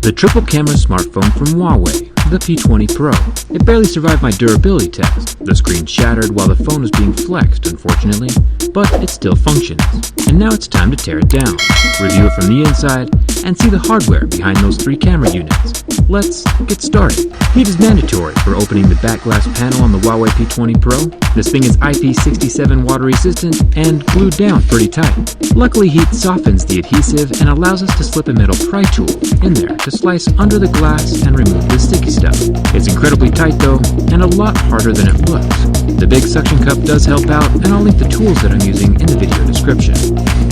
The triple camera smartphone from Huawei, the P20 Pro. It barely survived my durability test. The screen shattered while the phone was being flexed, unfortunately, but it still functions. And now it's time to tear it down, review it from the inside, and see the hardware behind those 3 camera units. Let's get started. Heat is mandatory for opening the back glass panel on the Huawei P20 Pro. This thing is IP67 water resistant and glued down pretty tight. Luckily, heat softens the adhesive and allows us to slip a metal pry tool in there to slice under the glass and remove the sticky stuff. It's incredibly tight though, and a lot harder than it looks. The big suction cup does help out, and I'll link the tools that I'm using in the video description.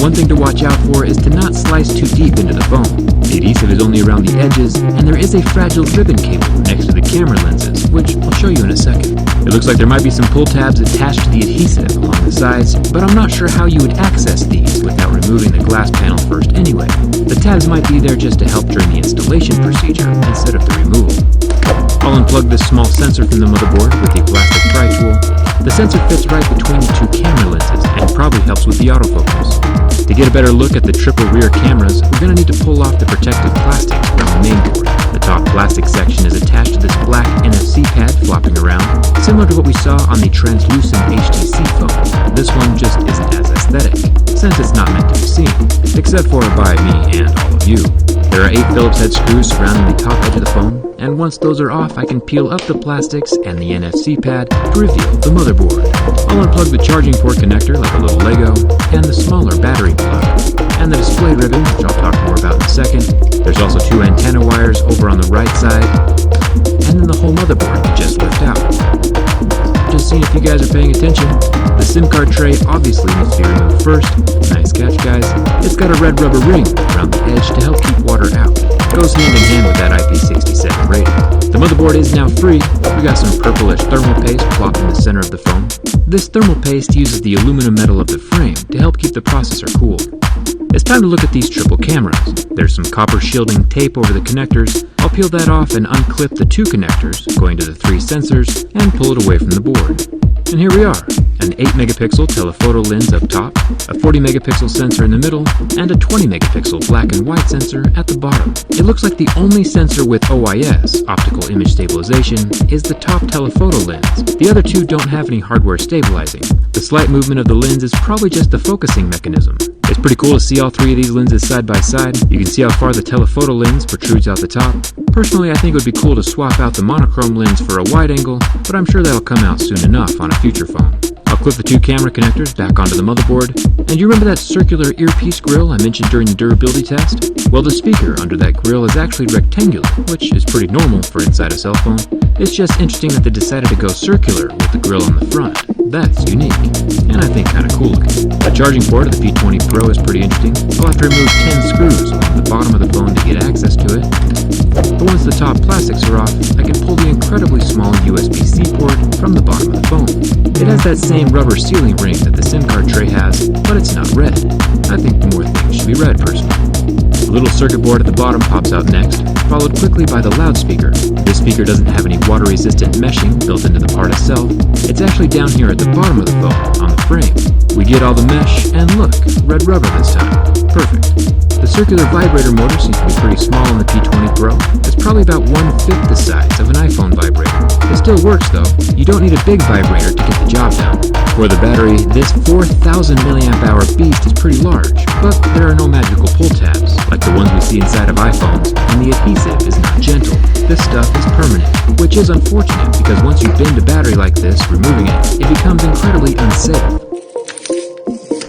One thing to watch out for is to not slice too deep into the phone. The adhesive is only around the edges, and there is a fragile ribbon cable next to the camera lenses, which I'll show you in a second. It looks like there might be some pull tabs attached to the adhesive along the sides, but I'm not sure how you would access these without removing the glass panel first anyway. The tabs might be there just to help during the installation procedure instead of the removal. I'll unplug this small sensor from the motherboard with the plastic pry tool. The sensor fits right between the 2 camera lenses and probably helps with the autofocus. To get a better look at the triple rear cameras, we're going to need to pull off the protective plastics from the main board. The top plastic section is attached to this black NFC pad flopping around, similar to what we saw on the translucent HTC phone. This one just isn't as aesthetic, since it's not meant to be seen, except for by me and all of you. There are 8 Phillips head screws surrounding the top edge of the phone, and once those are off, I can peel up the plastics and the NFC pad to reveal the motherboard. I'll unplug the charging port connector like a little Lego, and the smaller battery plug, and the display ribbon, which I'll talk more about in a second. There's also 2 antenna wires over on the right side, and then the whole motherboard can just lift out. Just seeing if you guys are paying attention. The SIM card tray obviously needs to be removed first. Nice catch, guys. It's got a red rubber ring around the edge to help keep water out. Goes hand in hand with that IP67 rating. The motherboard is now free. We got some purplish thermal paste plopped in the center of the phone. This thermal paste uses the aluminum metal of the frame to help keep the processor cool. It's time to look at these triple cameras. There's some copper shielding tape over the connectors. I'll peel that off and unclip the 2 connectors, going to the 3 sensors, and pull it away from the board. And here we are, an 8-megapixel telephoto lens up top, a 40-megapixel sensor in the middle, and a 20-megapixel black and white sensor at the bottom. It looks like the only sensor with OIS, optical image stabilization, is the top telephoto lens. The other 2 don't have any hardware stabilizing. The slight movement of the lens is probably just the focusing mechanism. It's pretty cool to see all 3 of these lenses side by side. You can see how far the telephoto lens protrudes out the top. Personally, I think it would be cool to swap out the monochrome lens for a wide angle, but I'm sure that'll come out soon enough on a future phone. I'll clip the 2 camera connectors back onto the motherboard. And you remember that circular earpiece grill I mentioned during the durability test? Well, the speaker under that grill is actually rectangular, which is pretty normal for inside a cell phone. It's just interesting that they decided to go circular with the grill on the front. That's unique, and I think kinda cool looking. The charging port of the P20 Pro is pretty interesting. I'll have to remove 10 screws along the bottom of the phone to get access to it. But once the top plastics are off, I can pull the incredibly small USB-C port from the bottom of the phone. It has that same rubber sealing ring that the SIM card tray has, but it's not red. I think more things should be red, personally. The little circuit board at the bottom pops out next, followed quickly by the loudspeaker. This speaker doesn't have any water-resistant meshing built into the part itself. It's actually down here at the bottom of the phone, on the frame. We get all the mesh, and look, red rubber this time. Perfect. The circular vibrator motor seems to be pretty small on the P20 Pro. It's probably about 1/5 the size of an iPhone vibrator. It still works though. You don't need a big vibrator to get the job done. For the battery, this 4,000 mAh beast is pretty large, but there are no magical pull tabs, like the ones we see inside of iPhones, and the adhesive is not gentle. This stuff is permanent, which is unfortunate because once you bend a battery like this, removing it becomes incredibly unsafe.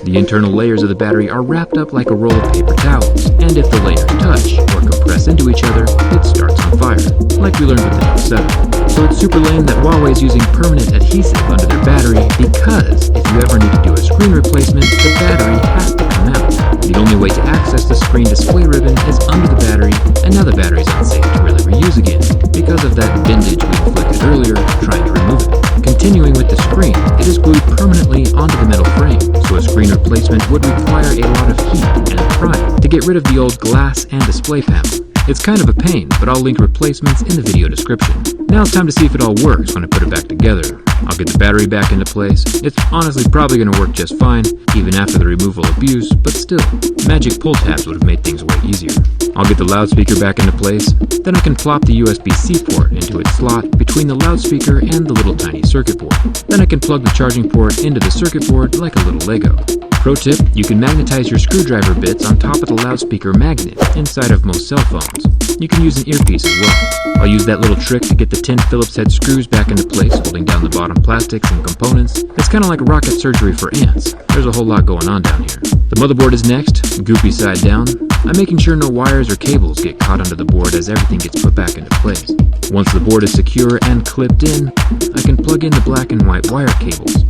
The internal layers of the battery are wrapped up like a roll of paper towels, and if the layers touch or compress into each other, it starts on fire, like we learned with the Note 7. So it's super lame that Huawei is using permanent adhesive under their battery, because if you ever need to do a screen replacement, the battery has to come out. The only way to access the screen display ribbon is under the battery, and now the battery is unsafe to really reuse again, because of that bendage we inflicted earlier trying to remove it. Continuing with the screen, it is glued permanently onto the metal frame, so a screen replacement would require a lot of heat and prime to get rid of the old glass and display panel. It's kind of a pain, but I'll link replacements in the video description. Now it's time to see if it all works when I put it back together. I'll get the battery back into place. It's honestly probably going to work just fine, even after the removal abuse, but still, magic pull tabs would have made things way easier. I'll get the loudspeaker back into place, then I can plop the USB-C port into its slot between the loudspeaker and the little tiny circuit board. Then I can plug the charging port into the circuit board like a little Lego. Pro tip, you can magnetize your screwdriver bits on top of the loudspeaker magnet inside of most cell phones. You can use an earpiece as well. I'll use that little trick to get the 10 Phillips head screws back into place, holding down the bottom plastics and components. It's kind of like rocket surgery for ants. There's a whole lot going on down here. The motherboard is next, goopy side down. I'm making sure no wires or cables get caught under the board as everything gets put back into place. Once the board is secure and clipped in, I can plug in the black and white wire cables.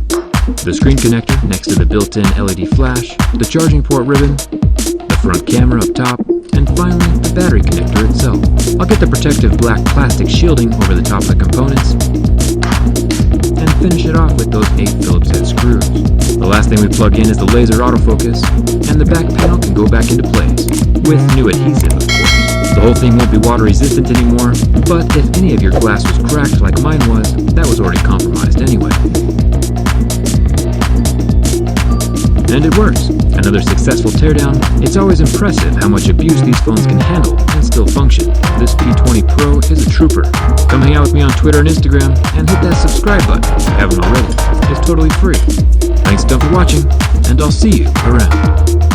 The screen connector next to the built-in LED flash, the charging port ribbon, the front camera up top, and finally the battery connector itself. I'll get the protective black plastic shielding over the top of the components and finish it off with those 8 Phillips head screws. The last thing we plug in is the laser autofocus, and the back panel can go back into place, with new adhesive of course. The whole thing won't be water resistant anymore, but if any of your glass was cracked like mine was, that was already compromised anyway. And it works. Another successful teardown. It's always impressive how much abuse these phones can handle and still function. This P20 Pro is a trooper. Come hang out with me on Twitter and Instagram, and hit that subscribe button if you haven't already. It's totally free. Thanks a ton for watching, and I'll see you around.